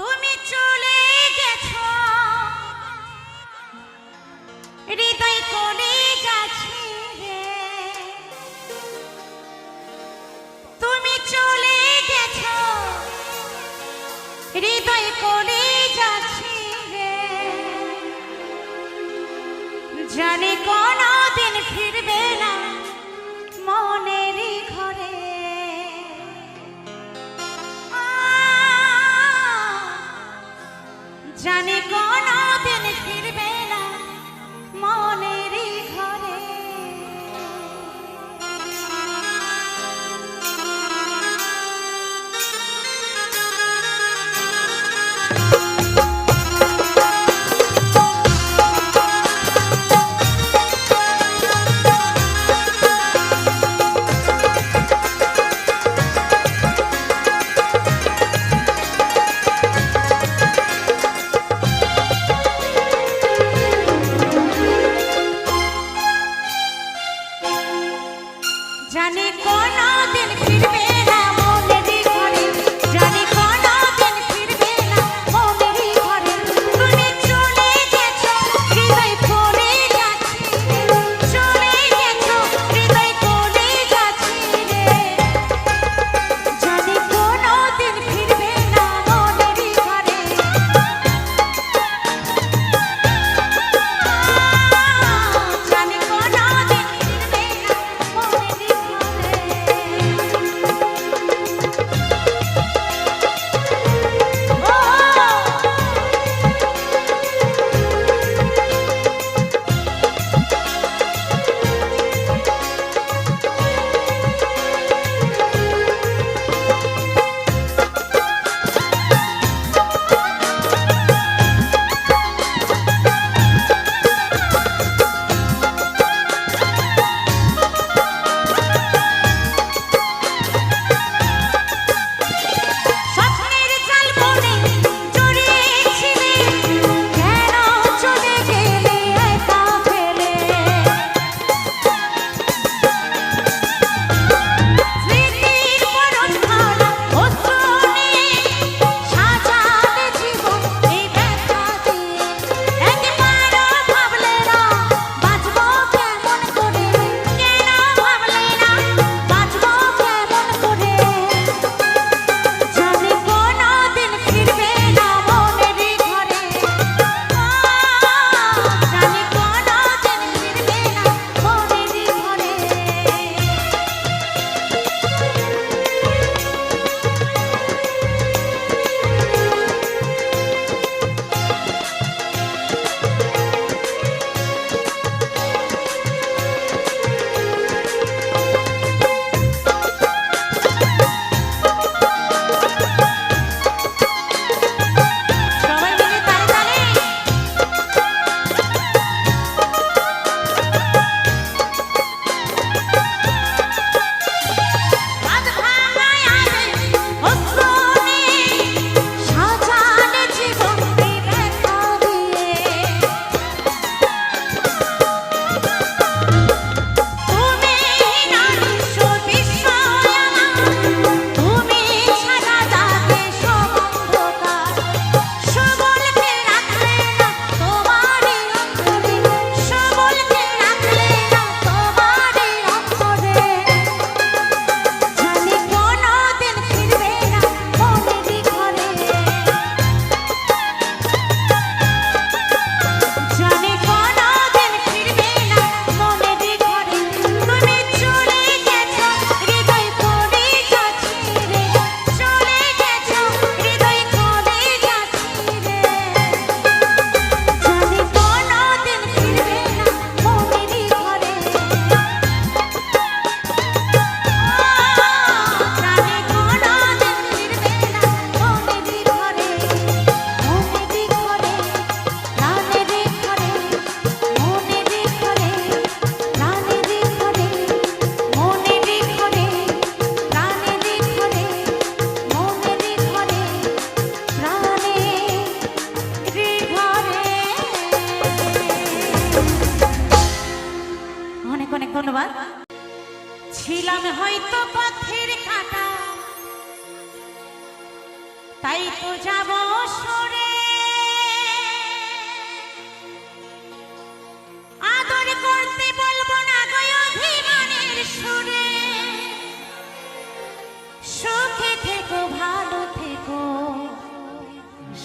তুমি চলে গেছো হৃদয় করে যাচ্ছে রে, তুমি চলে গেছো হৃদয় করে যাচ্ছে রে, জানি কোনদিন ফিরবে না মনেরই ঘরে। জানি কোনদিন ফিরবে না মনেরই ঘরে।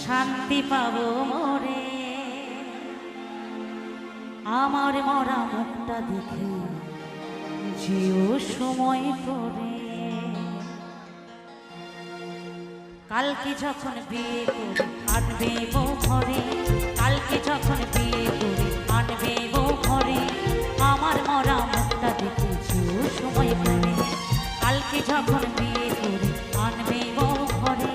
শান্তি পাবো মোরে। আমার মরা মুখটা দেখে যেও সময় করে। কালকে যখন বিয়ে করে আনবে বউ ঘরে, কালকে যখন বিয়ে করে আনবে বউ ঘরে, আমার মরা মুখটা দেখে যেও সময় করে। কালকে যখন বিয়ে করে আনবে বউ ঘরে,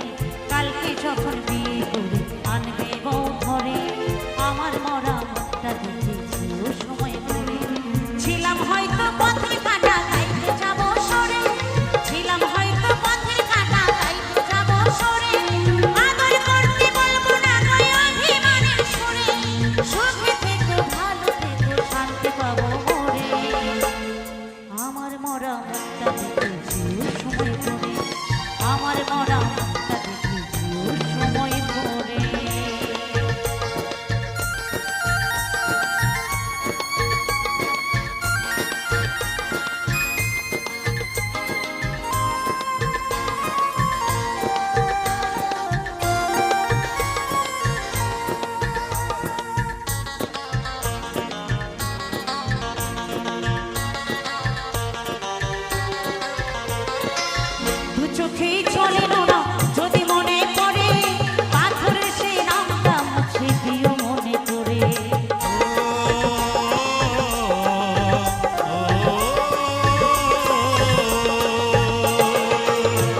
কালকে যখন বিয়ে করে আনবে বউ ঘরে, আমার মরা মুখটা দেখে যেও সময় করে। ছিলাম হয়তো পথে কাটা তাই তো যাবো সরে, ছিলাম হয়তো পথে কাটা তাই তো যাবো সরে। আদর করতে বলবো না গো অভিমানের সুরে, সুখে থেকো ভালো থেকো শান্তি পাবো মোরে। আমার মরা মুখটা দেখে যেও সময় করে, আমার মরা মুখটা দেখে যেও সময় করে। দু চোখেই চলে না যদি মনে পড়ে, পাথরের সেই নামটা মুছে দিও মনে করে।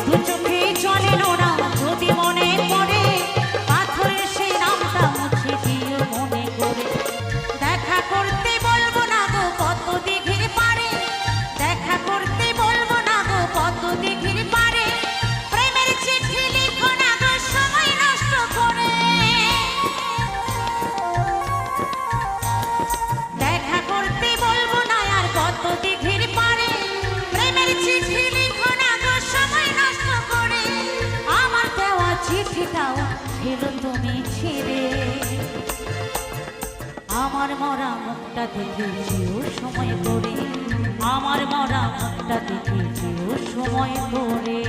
দু চোখেই চলে না যদি মনে পড়ে, পাথরের সেই নামটা মুছে দিও মনে করে। দেখা করতে বলবো না গো কত দিঘির পারে, দেখা করতে বলবো না গো কত দিঘির পারে, প্রেমের চিঠি লিখো না গো সময় নষ্ট করে। দেখা করতে বলবো না আর কত দিঘির পারে, প্রেমের চিঠি লিখো না গো সময় নষ্ট করে। আমার দেওয়া চিঠিটাও ফেলো তুমি ছিঁড়ে, আমার মরা মুখটা দেখে যেও সময় করে, আমার মরা মুখটা দেখে যেও সময় করে।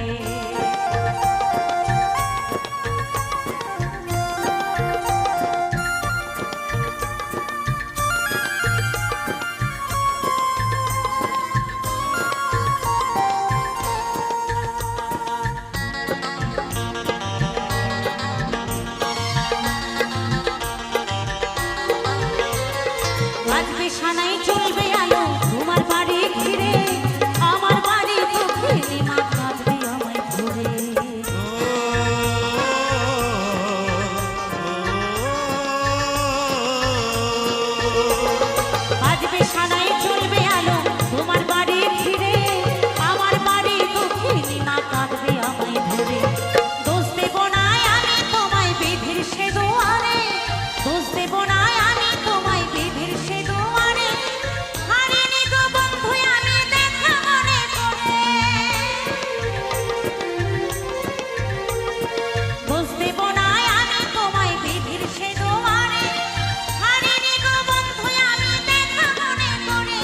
আজকে সানাই চলবে আলো তোমার বাড়ি ঘিরে, আমার বাড়ি দুঃখে মা কাঁদবে আমায় ধরে। আজকে সানাই চলবে আলো তোমার বাড়ি ঘিরে, আমার বাড়ি দুঃখে মা কাঁদবে আমায় ধরে। দোষ দেব না আমি তোমায় বিধির সে দুয়ারে, দোষ দেব না আমি তোমায় বিধির সে দুয়ারে, হারিনি গো বন্ধু আমি দেখা মনে করে। দোষ দেব না আমি তোমায় বিধির সে দুয়ারে, হারিনি গো বন্ধু আমি দেখা মনে করে।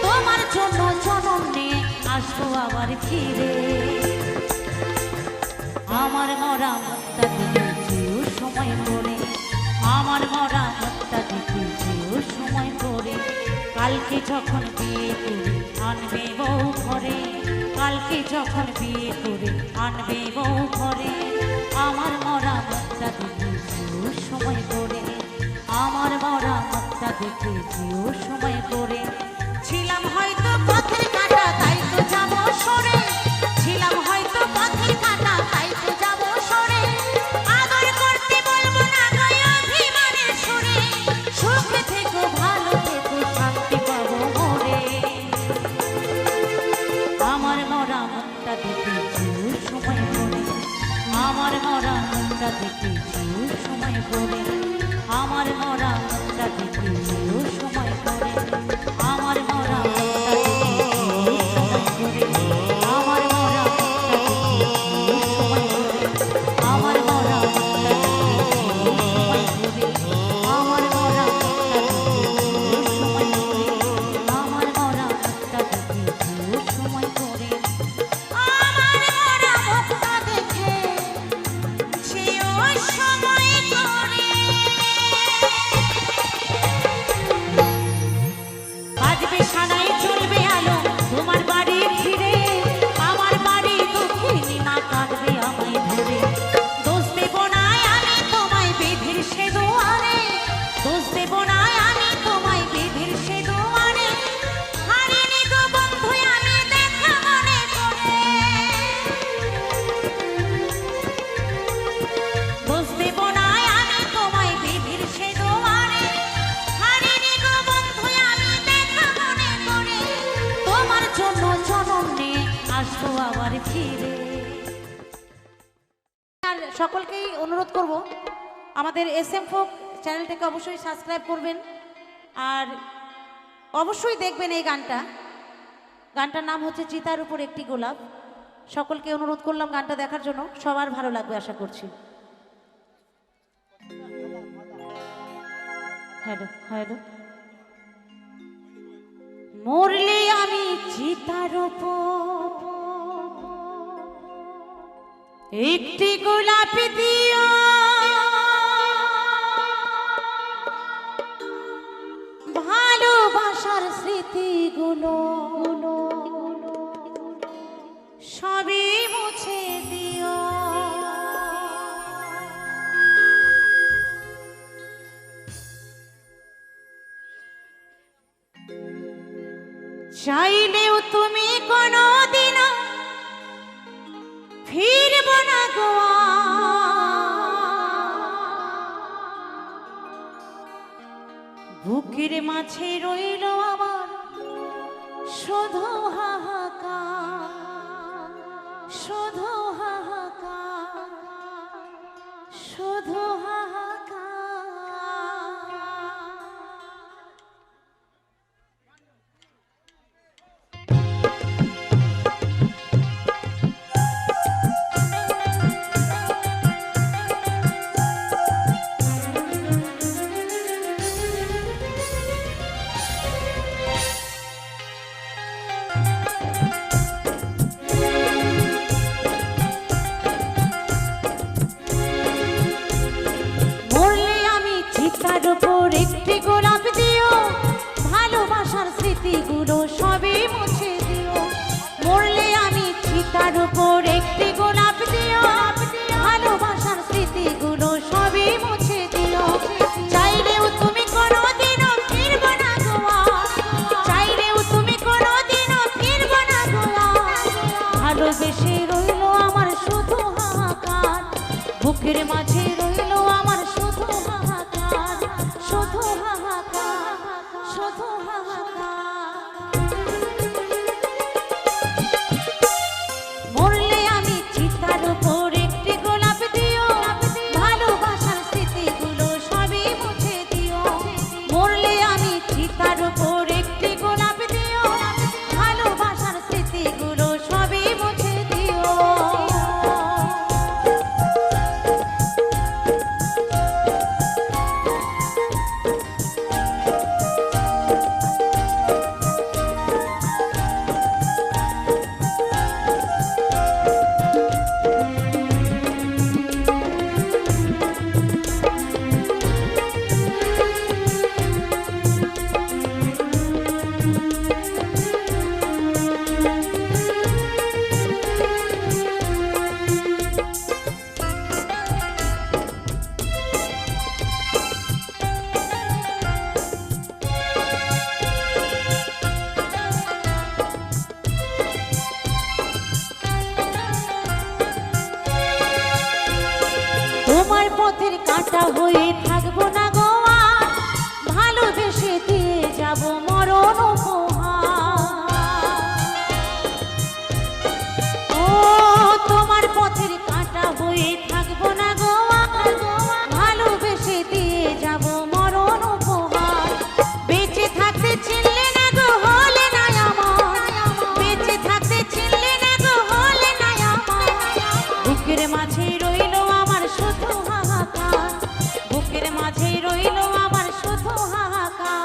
তোমার জন্য জনম নিয়ে আসবো আবার ফিরে, আমার মরা মুখটা দেখে যেও সময় করে, আমার মরা মুখটা দেখে যেও সময় করে। কালকে যখন বিয়ে করে আনবে বউ ঘরে, কালকে যখন বিয়ে করে আনবে বউ ঘরে, আমার মরা মুখটা দেখে যেও সময় করে, আমার মরা মুখটা দেখে যেও সময় করে। ছিলাম হয়তো পথের কাটা তাই তো যাবো সরে, ছিলাম হয়তো পথের কাটা তাই তো যাবো সরে। আদর করতে বলবো না গো অভিমানের সুরে, সুখে থেকো ভালো থেকো শান্তি পাবো মোরে। আমার মরা মুখটা দেখে যেও সময় করে, আমার মরা মুখটা দেখে যেও সময় করে, আমার মরা মুখটা দেখে যেও সময় করে, আমার মরা মুখটা দেখে যেও সময় করে, আমার মরা মুখটা দেখে যেও সময় করে, আমার মরা মুখটা দেখে যেও সময় করে, আমার মরা মুখটা দেখে যেও সময় করে, আমার মরা মুখটা দেখে যেও সময় করে, আমার মরা মুখটা দেখে যেও সময় সকলকেই অনুরোধ করব আমাদের SM ফোক চ্যানেলটাকে অবশ্যই সাবস্ক্রাইব করবেন আর অবশ্যই দেখবেন এই গানটা। গানটার নাম হচ্ছে চিতার উপর একটি গোলাপ। সকলকে অনুরোধ করলাম গানটা দেখার জন্য, সবার ভালো লাগবে আশা করছি। Hello hello. মরলে আমি চিতার উপর একটি গোলাপ দিও, ভালোবাসার স্মৃতিগুলো সবই মুছে দিও। চাইলেও তুমি কোনোদিন ফিরব না গো, বুকের মাঝে রইল আমার শুধু হাহাকার, শুধু হাহাকার, শুধু হাহাকার। চিতার উপর একটি গোলাপ দিও, ভালোবাসার স্মৃতিগুলো সবই মুছে দিও। মরলে আমি চিতার উপর একটি গোলাপ দিও, ভালোবাসার স্মৃতিগুলো সবই মুছে দিও। চাইলেও তুমি কোনোদিনও ফিরব না গো, চাইলেও তুমি কোনোদিনও ফিরব না গো। ভালোবেসে রইল আমার শুধু হাহাকার, বুকের মাঝে রইল আমার শুধু হাহাকার, শুধু হাহাকার, শুধু হাহাকার। মরলে আমি চিতার উপর একটি গোলাপ দিও, ভালোবাসার স্মৃতিগুলো সবই মুছে দিও। মরলে আমি চিতার উপর একটি গোলাপ দিও, ভালোবাসার স্মৃতিগুলো সবই মুছে দিও। তোমার পথের কাঁটা হয়ে থাকবো না গো, ভালোবেসে দিয়ে যাব মরণ উপহার। ও তোমার পথের কাঁটা হয়ে থাকবো না গো, ভালোবেসে দিয়ে যাব মরণ উপহার। বেঁচে থাকতে চিনলে না গো হলে না আমার, বেঁচে থাকতে চিনলে না গো হলে না আমার। বুকের মাঝে রইল আমার শুধু হাহাকার, বুকের মাঝে রইল আমার শুধু হাহাকার।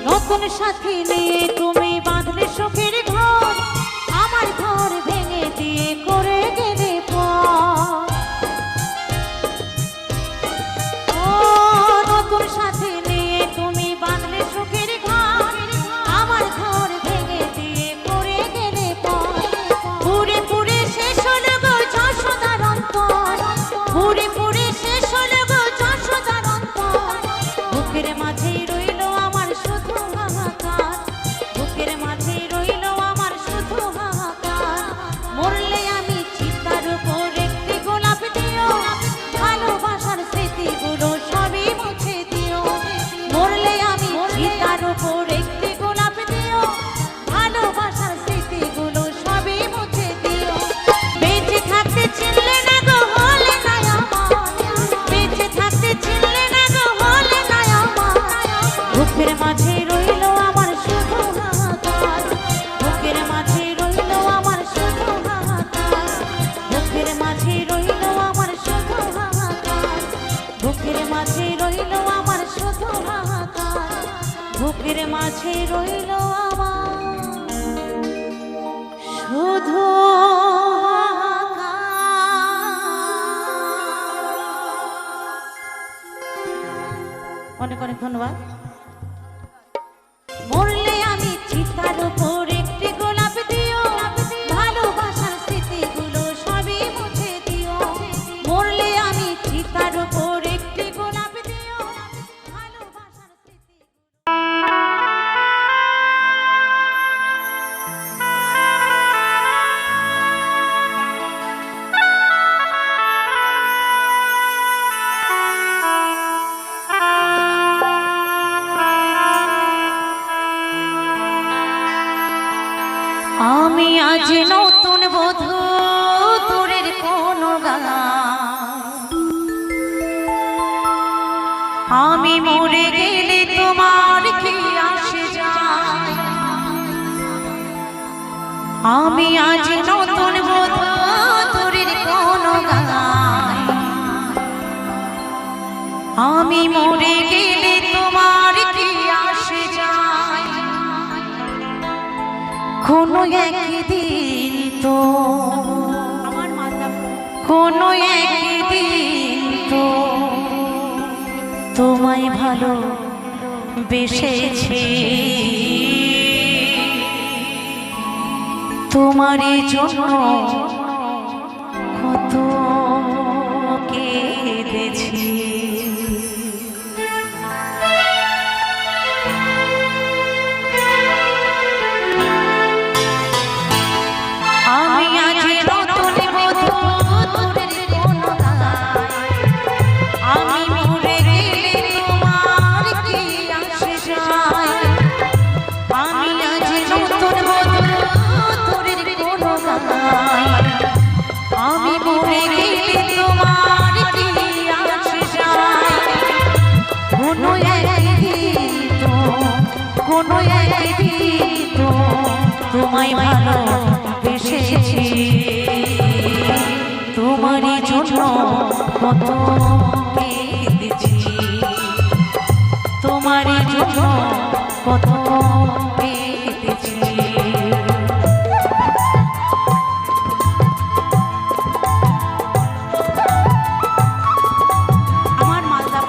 নতুন সাথী নিয়ে তুমি বাঁধলে সুখের ঘর, আমার ঘর ভেঙে দিয়ে করে গেলে পর। ও নতুন সাথী নিয়ে তুমি বাঁধলে সুখের ঘর, আমার ঘর ভেঙে দিয়ে করে গেলে পর। পুরে পুরে শেষ হলো গো যশোদার অন্তর, পুরে পুরে শেষ হলো গো যশোদার অন্তর। বুকের মাঝে রইল আমার শুধু হাহাকার, ধন্যবাদ। মরলে আমি চিতার উপর একটি গোলাপ দিও, ভালোবাসার স্মৃতিগুলো সবই মুছে দিও। মরলে আমি চিতার উপর একটি গোলাপ দিও, ভালোবাসার স্মৃতি। আমি আজ নতুন বধূ তোরের কোন গান, আমি মরে গেলে তোমার কি আসে যায়। আমি আজ নতুন বধূ তোরের কোন গান, আমি মরে গেলে তোমার কি আসে যায়। কোনো একদিন তো আমার মাথা, কোনো একদিন তো তোমায় ভালো বেসেছি, তোমারই জন্য কত কেঁদেছি। আমি আজ নতুন বধূ তোরের কোন গান, আমি মরে গেলে তোমার কি আসে যায়। আমি আজ নতুন বধূ তোরের কোন গান, আমি মরে গেলে তোমার কি আসে যায়। কোনো একদিন তো, কোনো একদিন তো তোমায় ভালো বেসেছি, তোমারই জন্য কত কেঁদেছি, তোমারই জন্য কত কেঁদেছি। আমার মালদা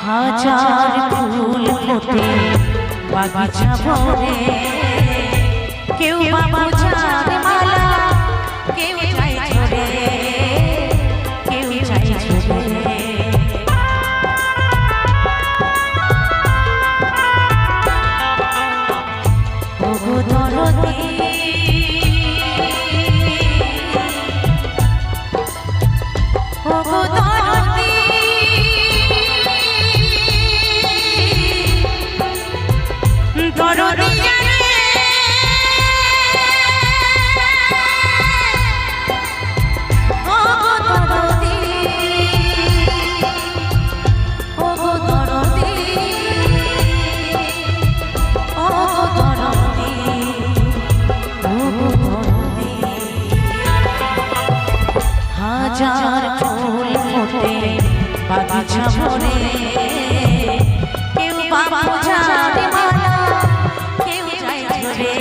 হাজার ফুল ফোটে বাগিচা ভরে, কেউ বাবা চাঁদ মালা, কেউ চাই ঝরে, কেউ চাই ঝরে। ওগো দরদী, ওগো দরদী, দরদী জানে ওগো দরদী, ওগো দরদী, ওগো দরদী, ওগো দরদী। হাজার ফুল ফোটে বাগিচা ভরে, কেউ বাবা চাঁদ মালা, কেউ চাই ঝরে,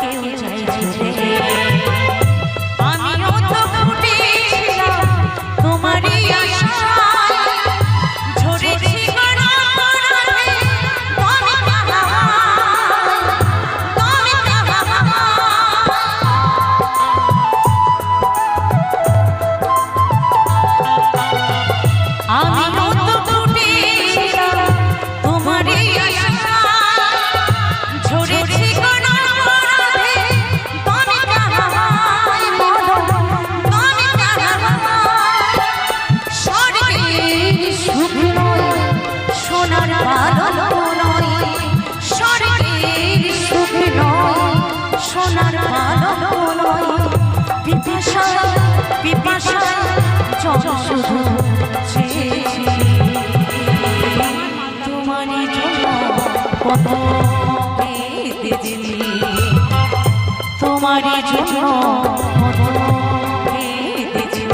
কেউ চাই ঝরে। আমিও তো ফুটেছিলাম তোমারই আশায়, ঝরেছি গরমে তুমি কাহায়, তুমি কাহায়। আমিও তো ফুটেছিলাম তোমারই আশায়, ঝরেছি গরমে তুমি কাহায়, তুমি কাহায়। স্বর্গের সুখ নয়, সোনার বালক নয়, স্বর্গের সুখ নয়, সোনার বালক নয়, পিপাসায় পিপাসায় জল শুধু চেয়েছি তোমারই জন্য কত কেঁদেছি তোমারই জন্য কত কেঁদেছি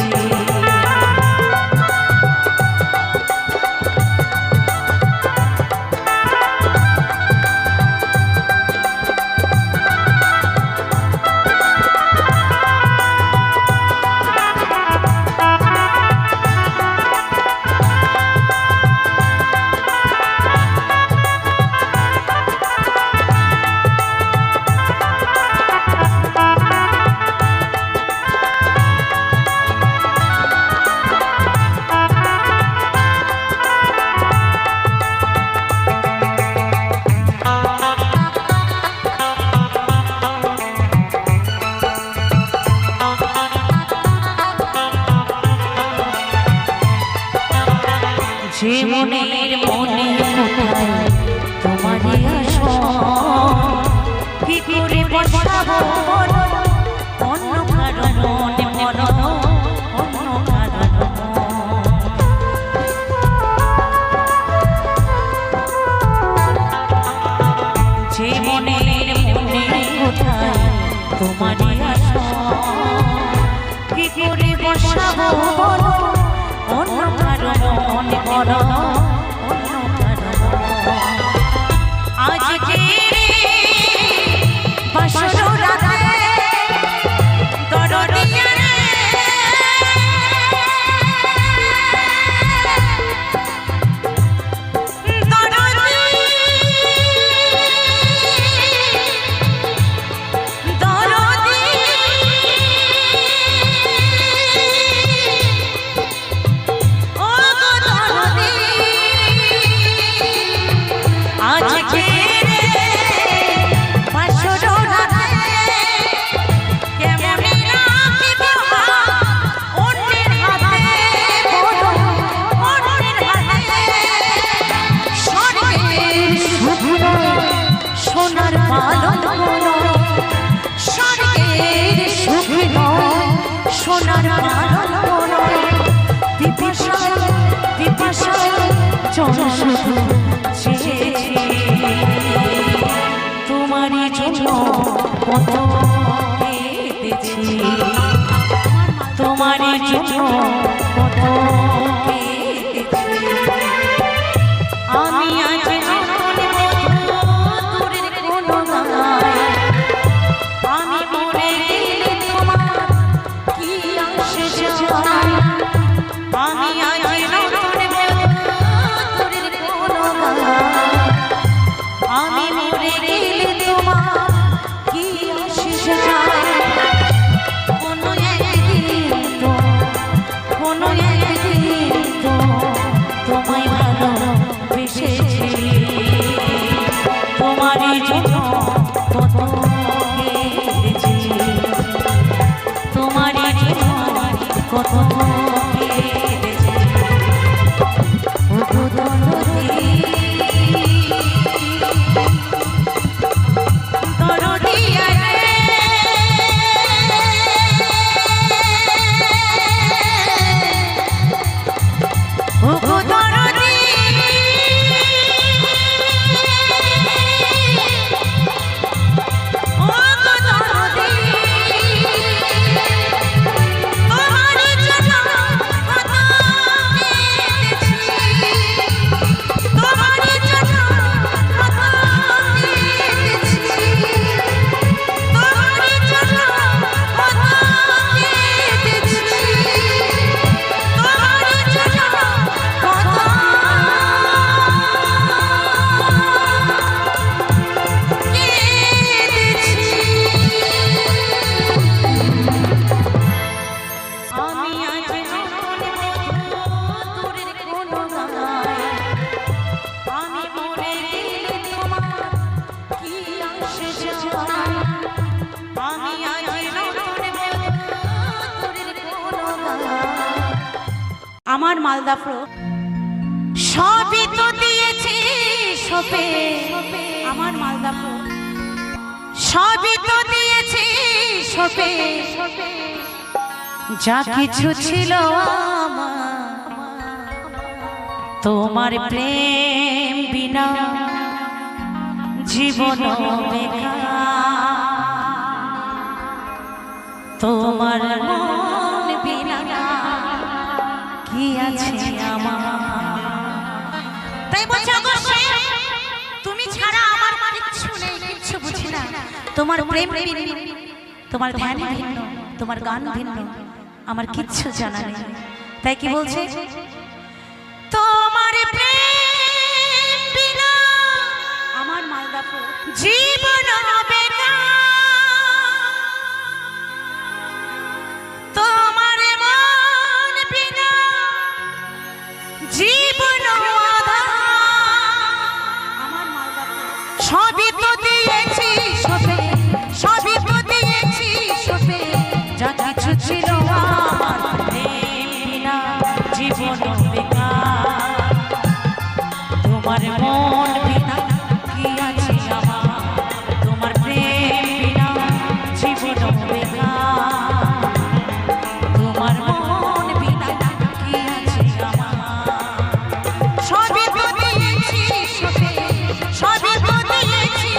যে মনের মনে কোথায় তোমারই আসন কি করে বসাবো অন্য কারো মনে মন অন্য কারো যে মনের মনে কোথায় তোমারই আসন কি করে বসাবো অন্য কারো মনে বড় অন্য কারো আজকে বাসর রাতে দরদিয়া রে সোনার পালন স্বর্গের সুখ নয় সোনার পালন পিপাসায় পিপাসায় জল শুধু চেয়েছি তোমারই জন্য কত কেঁদেছি তোমারই জন্য কত কেঁদেছি আমি আজ আমি মরে গেলে তোমার কি আসে যায় আমি আজ আমি মরে গেলে তোমার কি আসে যায় কোনো একদিন তো তোমায় ভালোবেসেছি তোমারই জন্য কত কেঁদেছি তোমারই জন্য কত কেঁদেছি ওগো দরদি দরদিয়া রে ওগো দরদি আমার মালদা ফ্রক সবই তো দিয়েছি সবে আমার মালদা ফ্রক সবই তো দিয়েছি সবে যা কিছু ছিল আমার তোমার প্রেম বিনা জীবন বেকার, তোমার মন বিনা কি আছে আমার। তাই বলছি তুমি ছাড়া আমার কিচ্ছু নেই, কিচ্ছু বুঝি না। তোমার প্রেম ভিন্ন, তোমার ধ্যান ভিন্ন, তোমার গান ভিন্ন, আমার কিচ্ছু জানা নেই। তাই কি বলছে, তোমার প্রেম বিনা আমার মালদা জীবন বেকার, তোমার মন বিনা জীবন আধার। আমার মালদা সবই তো দিয়েছি সবে, সবই তো দিয়েছি সবে, যা কিছু ছিল আমার প্রেম বিনা জীবন বেকার, তোমার মন বিনা কি আছে আমার, তোমার প্রেম বিনা জীবন বেকার, তোমার মন বিনা কি আছে আমার। সবই তো দিয়েছি সবে, সবই তো দিয়েছি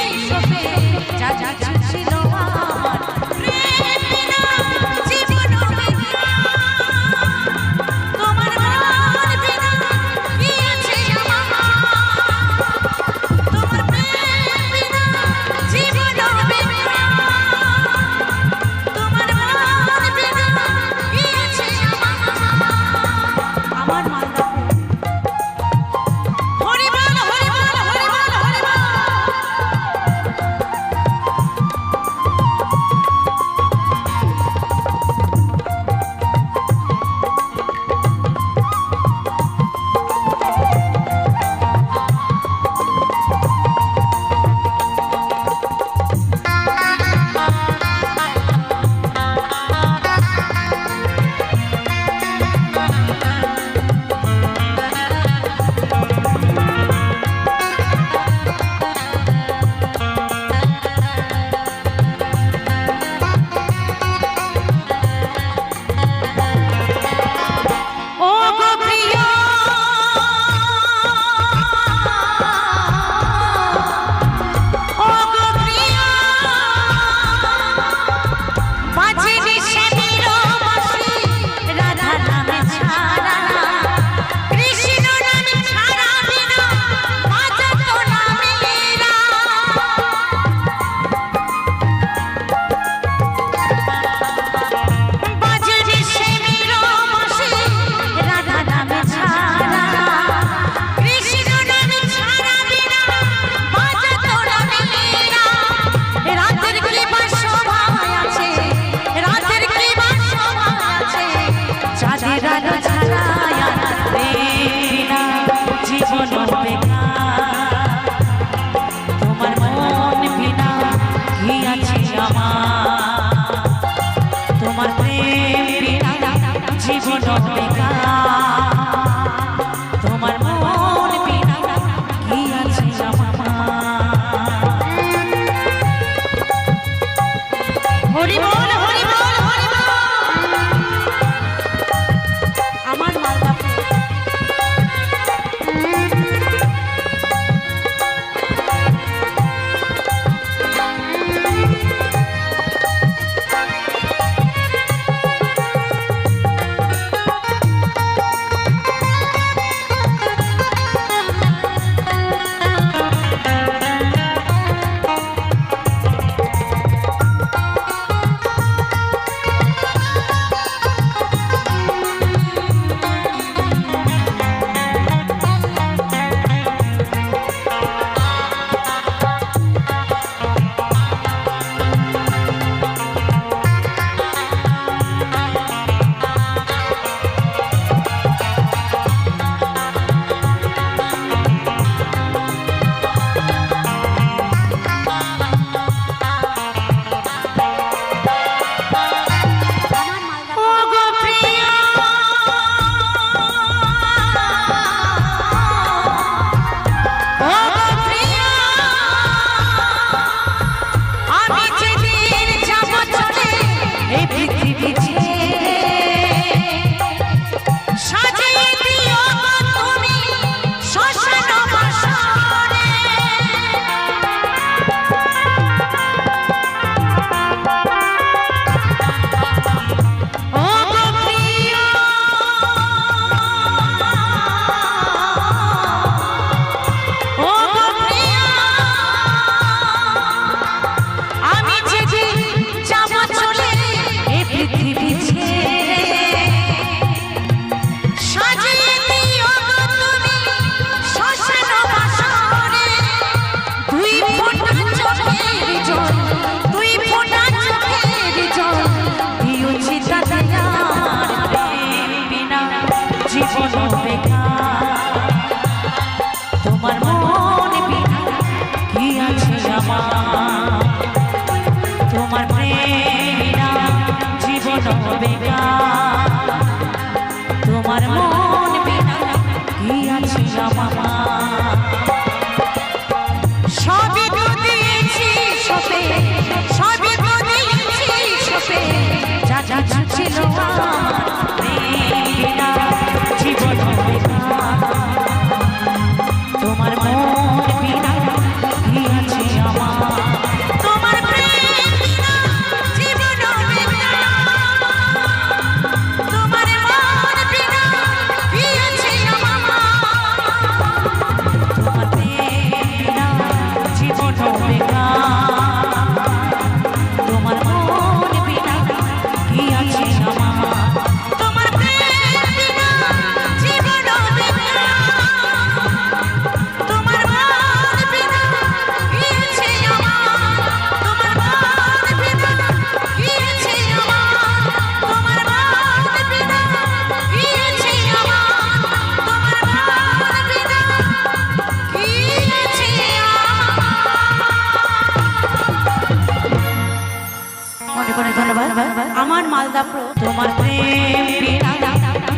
আমার মালদা তোমার প্রেম বিনা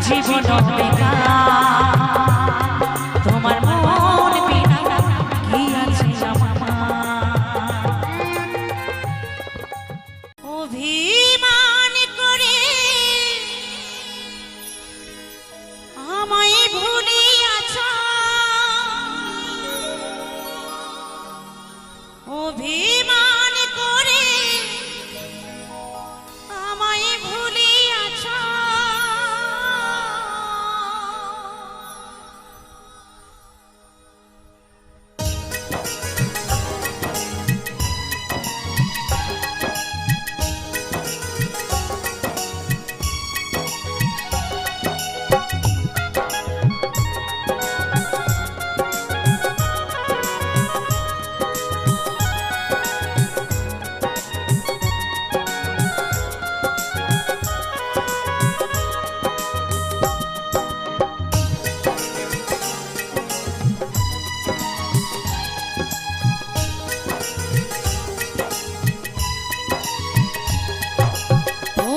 জীবন বেকার, তোমার মন বিনা কি আছে আমার। অভিমান করে আমায় ভুলিয়াছ, অভিমান করে আমায় ভুলিয়াছ,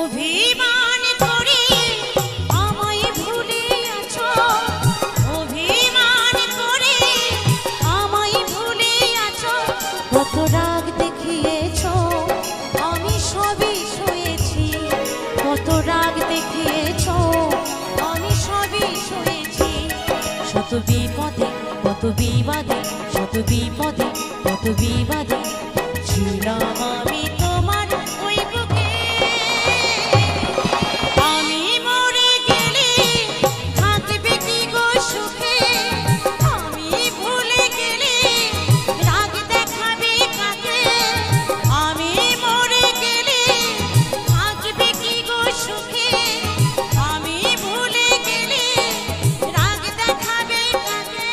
অভিমান করে আমায় ভুলিয়াছ, অভিমান করে আমায় ভুলিয়াছ, কত রাগ দেখিয়েছ আমি সবই সয়েছি, কত রাগ দেখিয়েছ আমি সবই সয়েছি, শত বিপদে কত বিবাদে, শত বিপদে কত বিবাদে ছিলাম আমি তোমার ওই বুকে। আমি মরে গেলে থাকবে কি গো সুখে, আমি ভুলে গেলে রাগ দেখাবে কাকে, আমি মরে গেলে থাকবে কি গো সুখে, আমি ভুলে গেলে রাগ দেখাবে কাকে।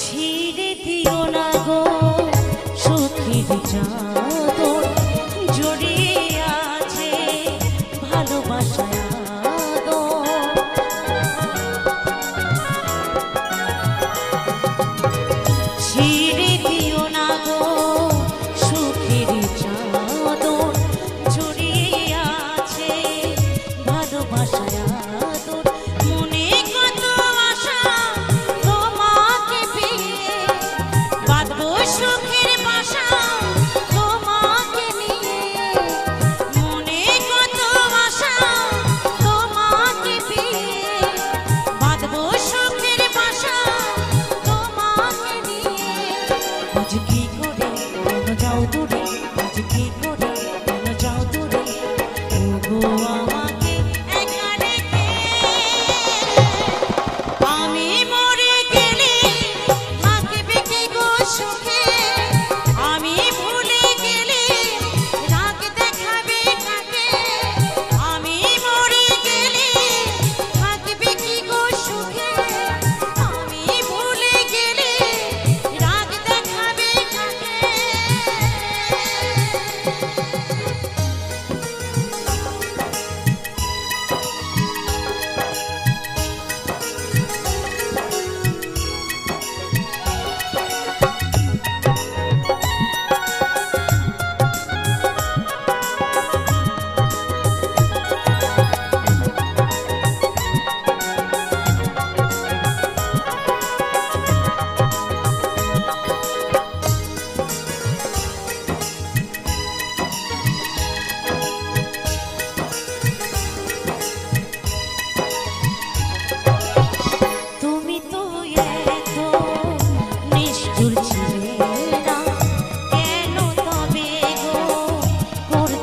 ছিঁড়ে দিও না গো সুখের চাদর, জড়িয়ে আছে ভালোবাসায় আদর। ছিঁড়ে দিও না গো সুখের চাদর, জড়িয়ে আছে ভালোবাসায় আদর। মনে কত আশা তোমাকে পেয়ে, বাঁধবো সুখের বাসা তোমাকে নিয়ে, মনে কত আশা তোমাকে পেয়ে, বাঁধবো সুখের বাসা তোমাকে নিয়ে। আজ কি করে কেন যাও দূরে, আজ কি করে কেন যাও দূরে, ওগো আমাকে একা রেখে। আমি মরে গেলে থাকবে কি গো সুখে, আমি ভুলে গেলে রাগ দেখাবে কাকে, আমি মরে গেলে থাকবে কি গো সুখে, আমি ভুলে গেলে রাগ দেখাবে কাকে।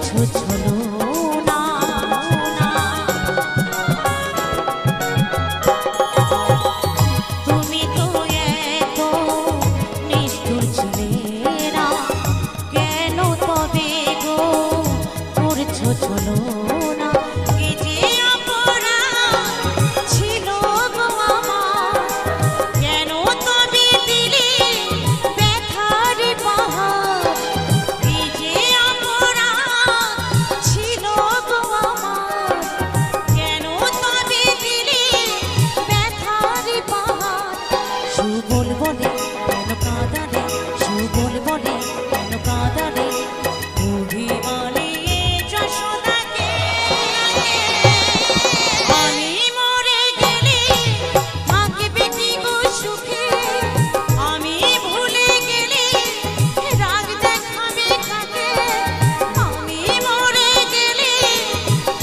করছো চলো না। তুমি তো এত নিষ্ঠুর ছিলে না, কেন তবে গো করছো চলো না। এই যে অপরাধ ছিল গো আমার, কেন তবে দিলে ব্যথার পাহাড়। এই যে অপরাধ ছিল গো আমার, কেন তবে দিলে ব্যথার পাহাড়। সুবল বলে কেন কাঁদালে, সুবল বলে কেন কাঁদালে, অভিমানে যশোদাকে। আমি মরে গেলে থাকবে কি গো সুখে, আমি ভুলে গেলে রাগ দেখাবে কাকে। আমি মরে গেলে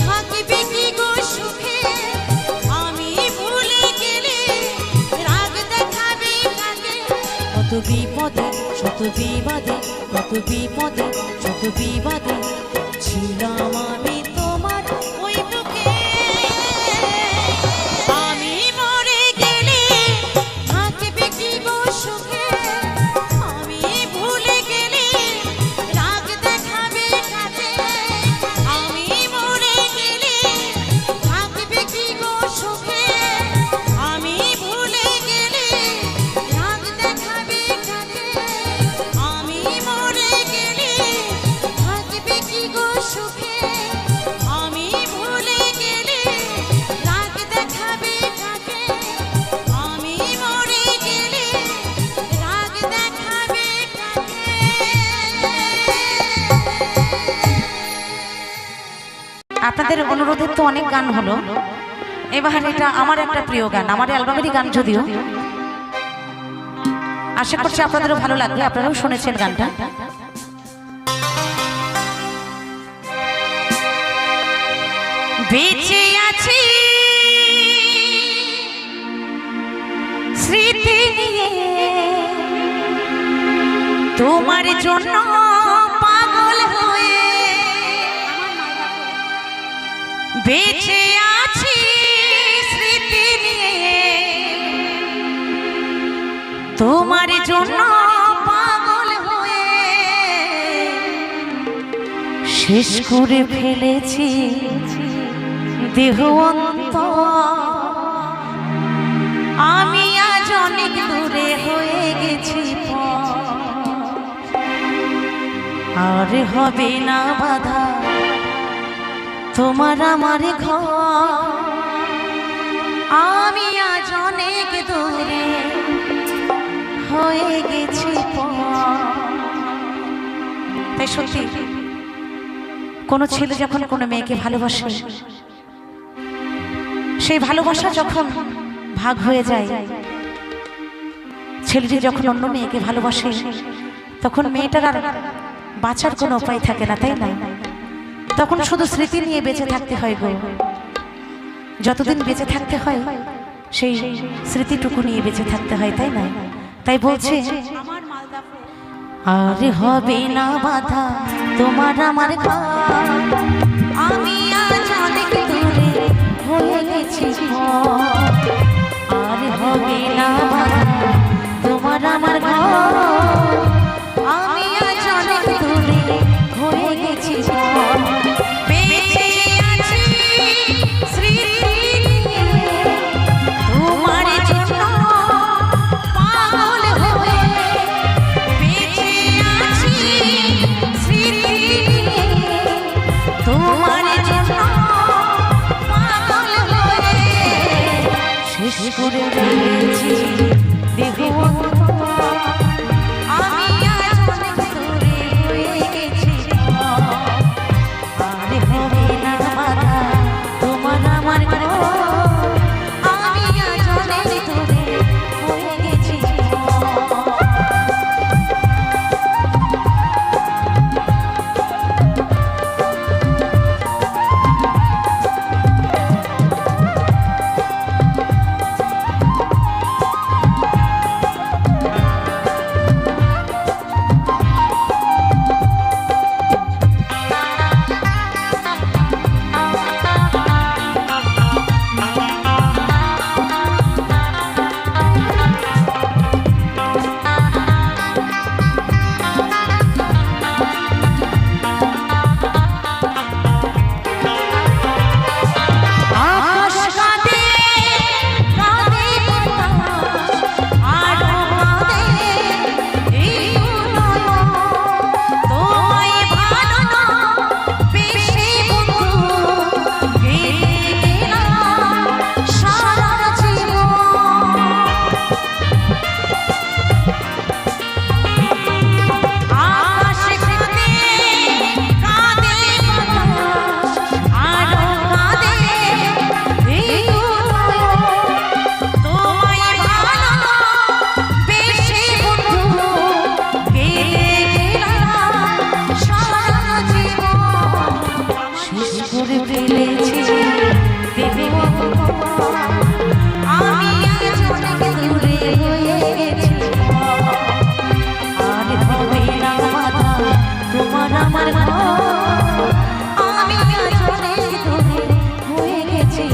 থাকবে কি গো সুখে, আমি ভুলে গেলে রাগ দেখাবে কাকে। কত বিপদে শত বিবাদে, কত বিপদে শত বিবাদে ছিলাম আমি তোমার ওই বুকে। আমি মরে গেলে থাকবে কি গো সুখে, আমি ভুলে গেলে রাগ দেখাবে কাকে। আমি মরে গেলে থাকবে কি গো সুখে, আমি ভুলে গেলে রাগ দেখাবে কাকে। আমি মরে গেলে থাকবে কি গো সুখে, আমি ভুলে গেলে রাগ দেখাবে কাকে। আমি মরে গেলে রাগ দেখাবে কাকে। আপনাদের অনুরোধের তো অনেক গান হলো, এবার এটা আমার একটা প্রিয় গান, আমার অ্যালবামেরই গান, যদিও আশা করছি আপনাদেরও ভালো লাগবে, আপনারাও শুনেছেন গানটা। বেঁচে আছি স্মৃতি নিয়ে, তোমার জন্য পাগল হয়ে। বেঁচে আছি স্মৃতি নিয়ে, তোমার জন্য পাগল হয়ে। শেষ করে ফেলেছি দেহ অন্তর, আমি আজ অনেক দূরে হয়ে গেছি পর। আর হবে না বাধা তোমার আমার ঘর, আমি আজ অনেক দূরে হয়ে গেছি পর। তাই সত্যি কোনো ছেলে যখন কোনো মেয়েকে ভালোবাসে, সেই ভালোবাসা যখন ভাগ হয়ে যায়, ছেলেটি যখন অন্য মেয়েকে ভালোবাসে, তখন মেয়েটার আর বাঁচার কোনো উপায় থাকে না, তাই না? তখন শুধু স্মৃতি নিয়ে বেঁচে থাকতে হয় গো। যতদিন বেঁচে থাকতে হয় সেই স্মৃতিটুকু নিয়ে বেঁচে থাকতে হয়, তাই না? তাই বলছে আর হবে না বাধা তোমার আমার ঘর, আমি আজ অনেক দূরে হয়ে গেছি পর। আর হবে না বাধা তোমার আমার ঘর, আমি আজ অনেক দূরে হয়ে গেছি পর। বেঁচে আছি স্মৃতি নিয়ে, তোমার জন্য পাগল হয়ে। বেঁচে আছি স্মৃতি নিয়ে, তোমার জন্য পাগল হয়ে। শেষ করে ফেলেছি দেহ অন্তর, আমি আজ অনেক দূরে হয়ে গেছি পর। আর হবে না বাধা তোমার আমার ঘর, আমি আজ অনেক দূরে হয়ে গেছি পর। করে ফেলেছি দেবে আমি আজ অনেক দূরে হয়ে গেছি আর হবে না বাধা তোমার আমার আমি আজ অনেক দূরে হয়ে গেছি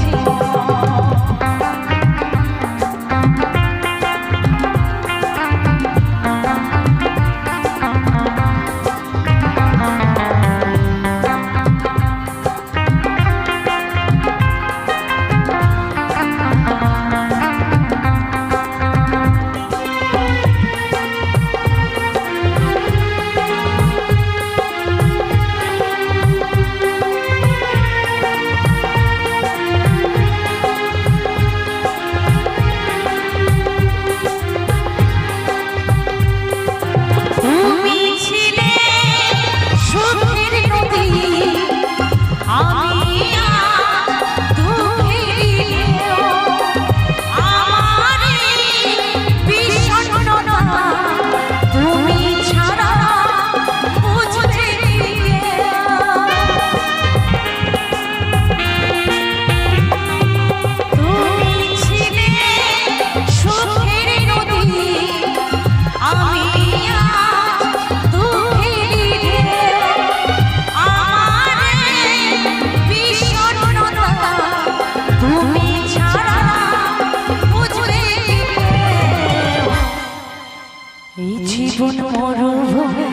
জীবন মরুভূমি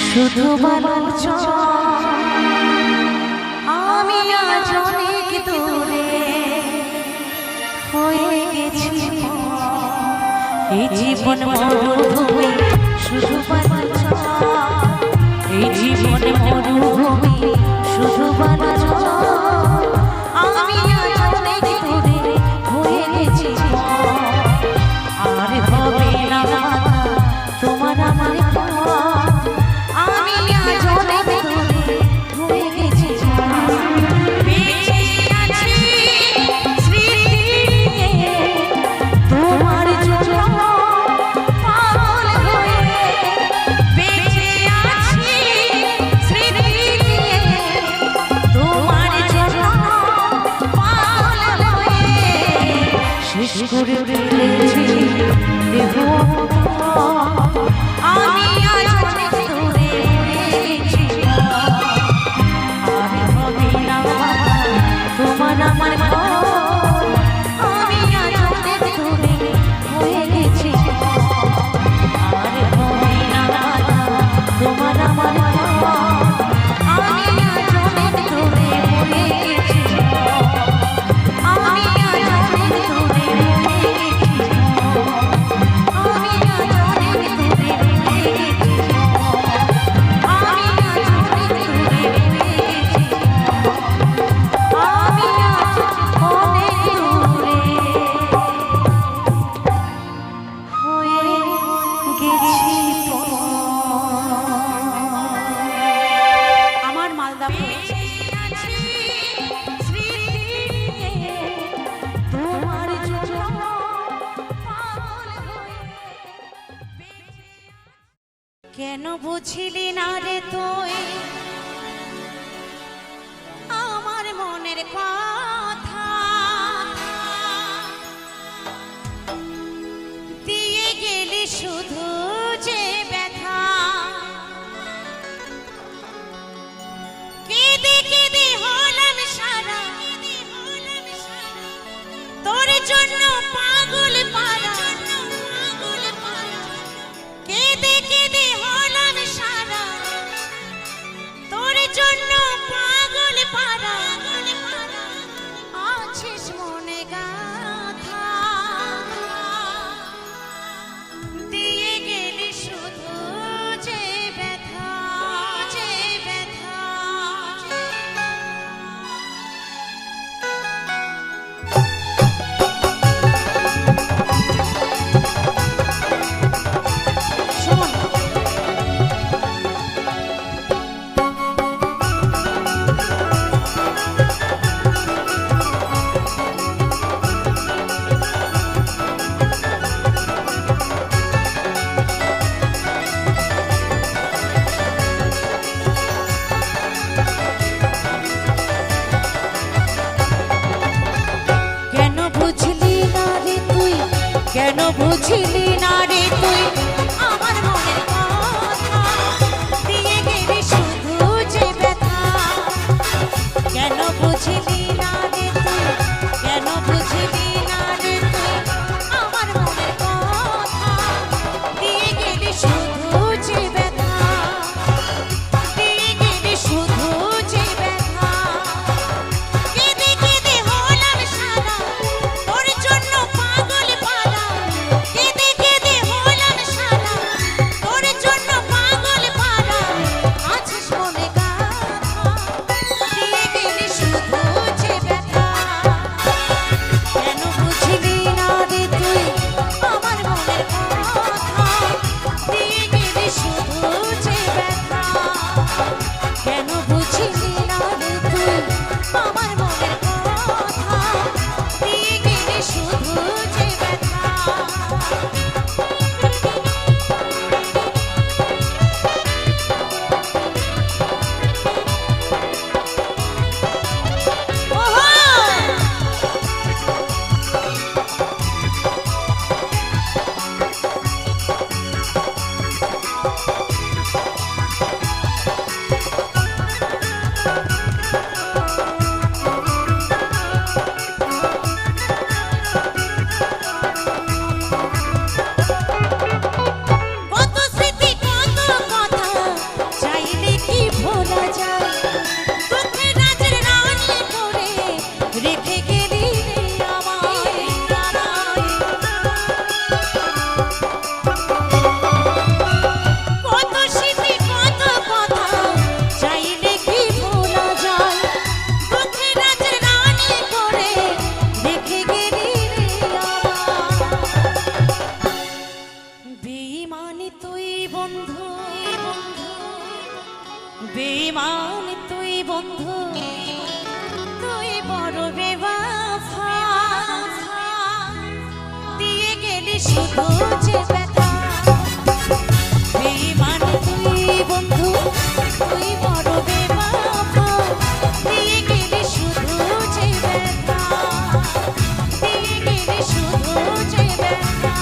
শুধু বালুচ আমি আজ অনেক দূরে হয়ে গেছি এই জীবন মরুভূমি শুধু বালুচ এই জীবন মরুভূমি শুধু বালুচ আমি আজ অনেক দূরে হয়ে গেছি আর হবে না তোমার আমার আমি আজ অনেক দূরে হয়ে গেছি বেঁচে আছি স্মৃতি তোমার জন্য পাগল হয়ে বেঁচে আছি স্মৃতি তোমার জন্য পাগল হয়ে শেষ করে ফেলেছি দেহ আমি আজ অনেক দূরে গেছি আর হবে না তোমার আমার আমি আজ অনেক দূরে হয়ে গেছি আর হবে না তোমার আমার আমি আজ অনেক দূরে হয়ে গেছি আমি আজ অনেক দূরে হয়ে গেছি আমি আজ অনেক দূরে হয়ে গেছি আমি আজ অনেক দূরে হয়ে গেছি আমি আজ অনেক দূরে হয়ে গেছি আমার মালদা তোমার জন্য কেন বুঝিলি না রে তুই আমার মনের কথা দিয়ে গেলি শুধু যে ব্যথা কেঁদে কেঁদে হলাম সারা তোর জন্য পাগল পারা কেঁদে কেঁদে হলাম সারা তোর জন্য পাগল পারা আছিস মনে গাথা দিয়ে গেলি শুধু যে ব্যথা যে ব্যথা বুঝিলি না রে তুই আমার মনের কথা দিয়ে গেলি শুধু যে ব্যথা কেন বুঝিলি না রে তুই কেন বুঝিলি না রে তুই আমার মনের কথা দিয়ে গেলি শুধু যে ব্যথা দিয়ে গেলি শুধু যে ব্যথা কেঁদে কেঁদে হলাম সারা তোর জন্য পাগল পারা কেঁদে কেঁদে হলাম সারা তোর জন্য পাগল পারা আছিস মনে গাথা দিয়ে গেলি শুধু যে ব্যথা কেন বুঝলি না রে তুই আমার মনের কথা দিয়ে গেলি শুধু যে ব্যথা কেন বুঝলি না রে তুই আমার মনের কথা দিয়ে গেলি শুধু যে ব্যথা কত স্মৃতি কত কথা চাইলে কি ভোলা যায় দুঃখের রাজের রানী করে রেখে গেলি রে আমায় কত স্মৃতি কত কথা চাইলে কি ভোলা যায় দুঃখের রাজের রানী করে রেখে গেলি রে আমায় বেঈমানি তুই বন্ধু বেঈমানি তুই বন্ধু তুই বড় বেওয়াফা দিয়ে গেলি শুধু যে ব্যথা বেঈমানি তুই বন্ধু তুই বড় বেওয়াফা দিয়ে গেলি শুধু যে ব্যথা দিয়ে গেলি শুধু যে ব্যথা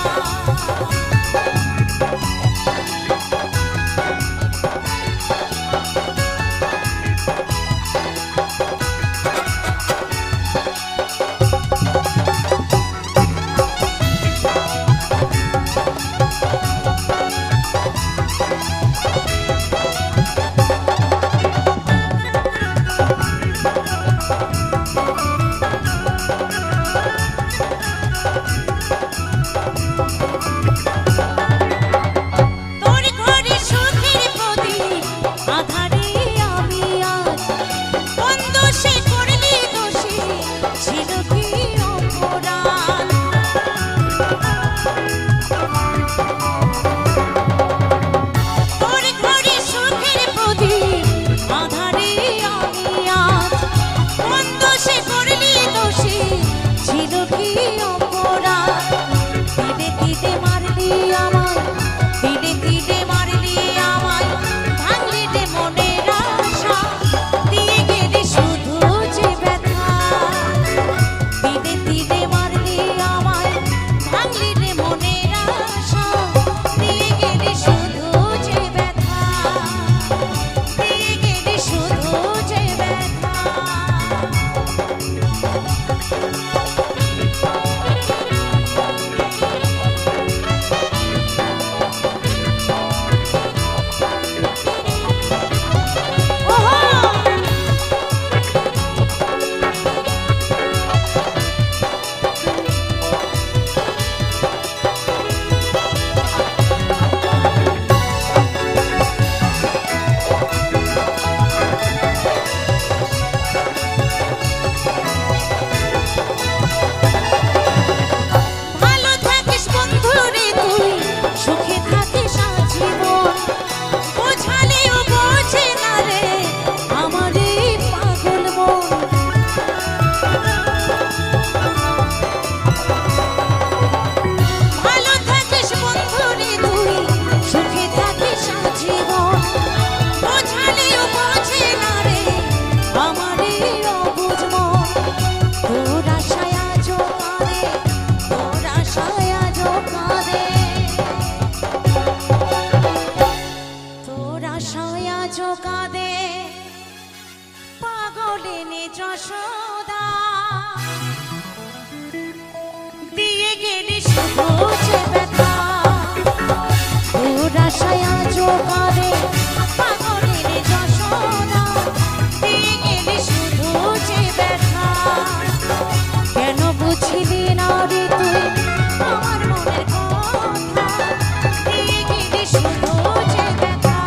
নে যশোদা দিয়ে গেলি শুধু যে ব্যথা তোর আশায় আজও কাঁদে পাগলে নে যশোদা দিয়ে গেলি শুধু যে ব্যথা কেন বুঝিলি না রে তুই আমার মনের কথা দিয়ে গেলি শুধু যে ব্যথা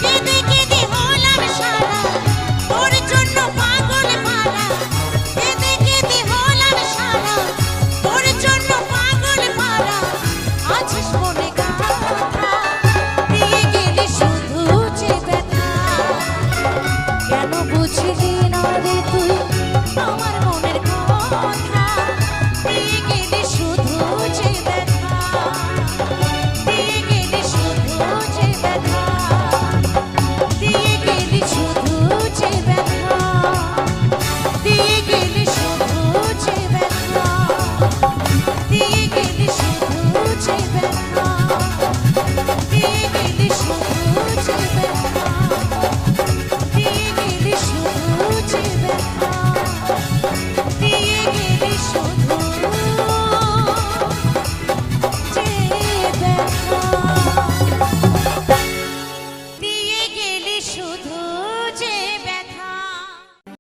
কেঁদে কেঁদে হলাম সারা তোর জন্য পাগল পারা কেঁদে কেঁদে হলাম সারা তোর জন্য পাগল পারা আছিস মনে গাথা দিয়ে গেলি শুধু যে ব্যথা কেন বুঝলি না রে তুই আমার মনের